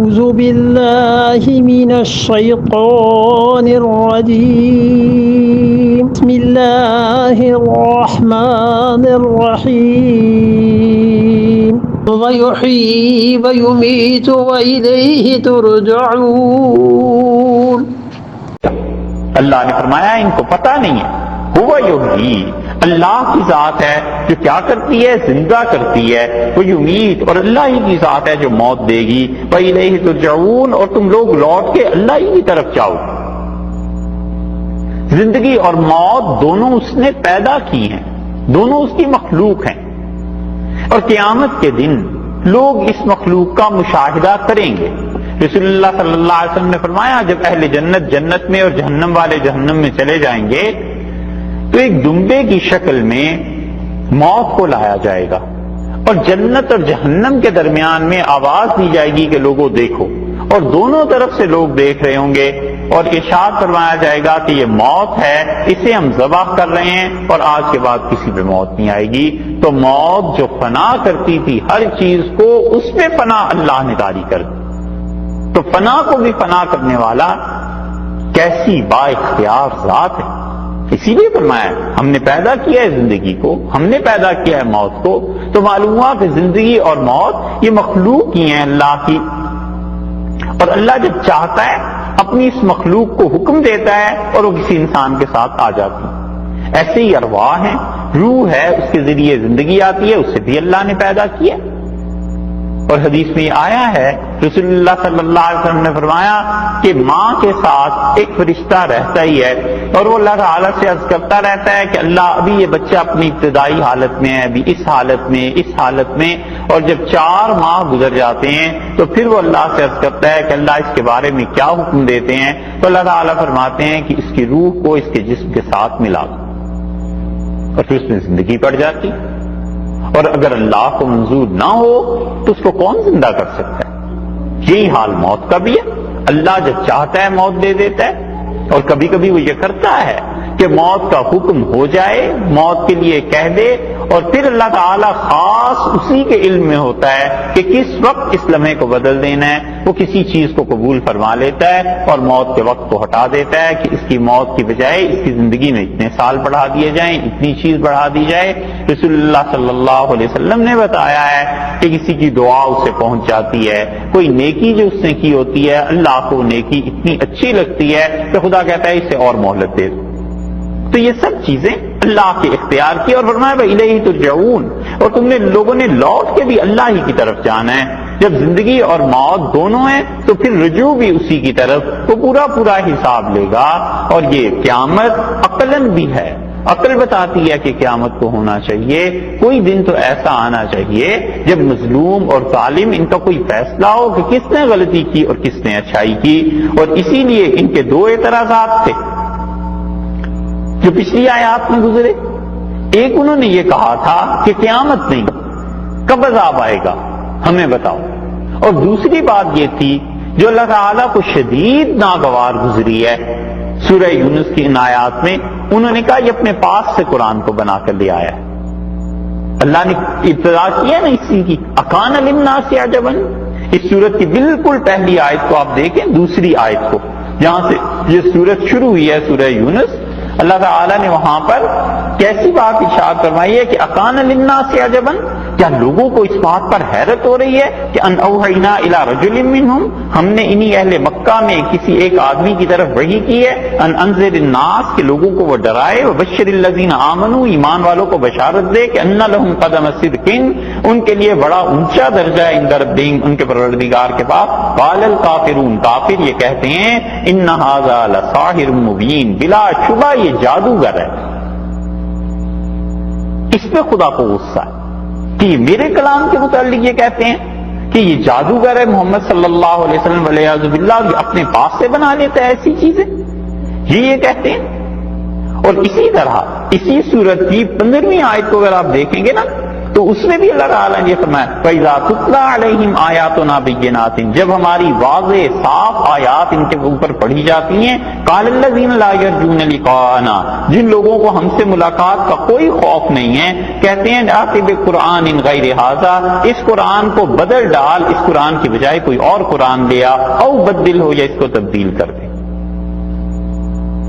أعوذ بالله من الشيطان الرجيم بسم الله الرحمن الرحيم ويحيي ويميت وإليه ترجعون. اللہ نے فرمایا ان کو پتہ نہیں ہے. ہوا یحیی، اللہ کی ذات ہے جو کیا کرتی ہے؟ زندہ کرتی ہے. وہ یمیت، اور اللہ ہی کی ذات ہے جو موت دے گی. وَإِلَيْهِ تُرْجَعُونَ، اور تم لوگ لوٹ کے اللہ ہی کی طرف جاؤ. زندگی اور موت دونوں اس نے پیدا کی ہیں، دونوں اس کی مخلوق ہیں، اور قیامت کے دن لوگ اس مخلوق کا مشاہدہ کریں گے. رسول اللہ صلی اللہ علیہ وسلم نے فرمایا جب اہل جنت جنت میں اور جہنم والے جہنم میں چلے جائیں گے تو ایک دمبے کی شکل میں موت کو لایا جائے گا، اور جنت اور جہنم کے درمیان میں آواز دی جائے گی کہ لوگوں دیکھو، اور دونوں طرف سے لوگ دیکھ رہے ہوں گے، اور ارشاد فرمایا جائے گا کہ یہ موت ہے، اسے ہم ذبح کر رہے ہیں، اور آج کے بعد کسی پہ موت نہیں آئے گی. تو موت جو فنا کرتی تھی ہر چیز کو، اس پہ فنا اللہ نے طاری کر دی. تو فنا کو بھی فنا کرنے والا کیسی با اختیار ذات ہے. اسی لیے فرمایا ہم نے پیدا کیا ہے زندگی کو، ہم نے پیدا کیا ہے موت کو. تو معلوم ہوا کہ زندگی اور موت یہ مخلوق ہی ہیں اللہ کی، اور اللہ جب چاہتا ہے اپنی اس مخلوق کو حکم دیتا ہے اور وہ کسی انسان کے ساتھ آ جاتی ہے. ایسے ہی ارواح ہیں، روح ہے، اس کے ذریعے زندگی آتی ہے، اسے بھی اللہ نے پیدا کیا. اور حدیث میں یہ آیا ہے رسول اللہ صلی اللہ علیہ وسلم نے فرمایا کہ ماں کے ساتھ ایک فرشتہ رہتا ہی ہے، اور وہ اللہ تعالیٰ سے عرض کرتا رہتا ہے کہ اللہ ابھی یہ بچہ اپنی ابتدائی حالت میں ہے، ابھی اس حالت میں، اور جب 4 ماہ گزر جاتے ہیں تو پھر وہ اللہ سے عرض کرتا ہے کہ اللہ اس کے بارے میں کیا حکم دیتے ہیں؟ تو اللہ تعالیٰ فرماتے ہیں کہ اس کی روح کو اس کے جسم کے ساتھ ملا دو، اور پھر اس میں زندگی پڑ جاتی. اور اگر اللہ کو منظور نہ ہو تو اس کو کون زندہ کر سکتا ہے؟ یہی حال موت کا بھی ہے. اللہ جب چاہتا ہے موت دے دیتا ہے، اور کبھی کبھی وہ یہ کرتا ہے کہ موت کا حکم ہو جائے، موت کے لیے کہہ دے، اور پھر اللہ تعالیٰ خاص اسی کے علم میں ہوتا ہے کہ کس وقت اس لمحے کو بدل دینا ہے. وہ کسی چیز کو قبول فرما لیتا ہے اور موت کے وقت کو ہٹا دیتا ہے کہ اس کی موت کی بجائے اس کی زندگی میں اتنے سال بڑھا دیے جائیں، اتنی چیز بڑھا دی جائے. رسول اللہ صلی اللہ علیہ وسلم نے بتایا ہے کہ کسی کی دعا اسے پہنچ جاتی ہے، کوئی نیکی جو اس نے کی ہوتی ہے، اللہ کو نیکی اتنی اچھی لگتی ہے کہ خدا کہتا ہے اسے اور مہلت دے دو. تو یہ سب چیزیں اللہ کے اختیار کی. اور فرمایا وَإِلَيْهِ تُرْجَعُونَ، اور تم نے لوگوں نے لوٹ کے بھی اللہ ہی کی طرف جانا ہے. جب زندگی اور موت دونوں ہیں تو پھر رجوع بھی اسی کی طرف، وہ پورا حساب لے گا. اور یہ قیامت عقلاً بھی ہے، عقل بتاتی ہے کہ قیامت کو ہونا چاہیے. کوئی دن تو ایسا آنا چاہیے جب مظلوم اور ظالم ان کا کوئی فیصلہ ہو کہ کس نے غلطی کی اور کس نے اچھائی کی. اور اسی لیے ان کے 2 اعتراضات تھے جو پچھلی آیات میں گزرے. ایک انہوں نے یہ کہا تھا کہ قیامت نہیں، کب عذاب آئے گا ہمیں بتاؤ. اور دوسری بات یہ تھی جو اللہ تعالیٰ کو شدید ناگوار گزری ہے سورہ یونس کی ان آیات میں. انہوں نے کہا یہ اپنے پاس سے قرآن کو بنا کر لے آیا ہے. اللہ نے ابتدا کیا نا اسی کی اکان للناس عجبا. اس سورت کی بالکل پہلی آیت کو آپ دیکھیں، دوسری آیت کو جہاں سے یہ سورت شروع ہوئی ہے سورہ یونس، اللہ تعالیٰ نے وہاں پر کیسی بات ارشاد فرمائی ہے کہ اکان للناس عجبا، کیا لوگوں کو اس بات پر حیرت ہو رہی ہے کہ ان اوحینا الی رجل منہم، ہم نے انہی اہل مکہ میں کسی ایک آدمی کی طرف وحی کی ہے، ان انذر الناس، کہ لوگوں کو وہ ڈرائے، وبشر الذین آمنوا، ایمان والوں کو بشارت دے کہ ان لہم قدم صدق، ان کے لیے بڑا اونچا درجہ ہے عند ربہم، ان کے پروردگار کے پاس. قال الکافرون، کافر یہ کہتے ہیں ان ھذا لساحر مبین، بلا شبہ یہ جادوگر ہے. اس پہ خدا کو غصہ ہے کہ یہ میرے کلام کے متعلق یہ کہتے ہیں کہ یہ جادوگر ہے محمد صلی اللہ علیہ وسلم والعیاذ باللہ، اپنے پاس سے بنا لیتا ہے ایسی چیزیں، یہ کہتے ہیں. اور اسی طرح اسی سورت کی 15ویں آیت کو اگر آپ دیکھیں گے نا تو تو اس میں بھی اللہ تعالیٰ نے یہ فرمایا فَإِذَا تُتْلَىٰ عَلَيْهِمْ آيَاتُنَا بِيِّنَاتٍ، جب ہماری واضح صاف آیات ان کے اوپر پڑھی جاتی ہیں، قَالَ الَّذِينَ لَا يَرْجُونَ لِقَاءَنَا، جن لوگوں کو ہم سے ملاقات کا کوئی خوف نہیں ہے، کہتے ہیں آتِ بِقُرْآنٍ غَيْرِ هَٰذَا، اس قرآن کو بدل ڈال، اس قرآن کی بجائے کوئی اور قرآن لے آ، او بدل ہو، یا اس کو تبدیل کر دے۔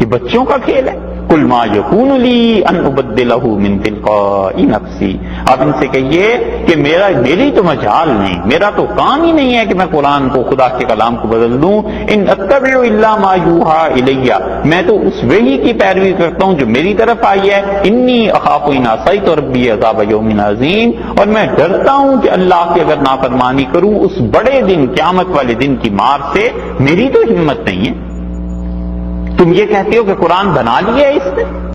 یہ بچوں کا کھیل ہے۔ قُلْ مَا يَكُونُ لِي أَنْ أُبَدِّلَهُ مِنْ تِلْقَاءِ نَفْسِي، آپ ان سے کہیے کہ میری تو مجال نہیں، میرا تو کام ہی نہیں ہے کہ میں قرآن کو، خدا کے کلام کو بدل دوں۔ إِنْ أَتَّبِعُ إِلَّا مَا يُوحَىٰ إِلَيَّ، میں تو اس وحی کی پیروی کرتا ہوں جو میری طرف آئی ہے۔ إِنِّي أَخَافُ إِنْ عَصَيْتُ رَبِّي عَذَابَ يَوْمٍ عَظِيمٍ، اور میں ڈرتا ہوں کہ اللہ کی اگر نافرمانی کروں اس بڑے دن، قیامت والے دن کی مار سے میری تو ہمت نہیں ہے۔ تم یہ کہتے ہو کہ قرآن بنا لیا ہے اس نے،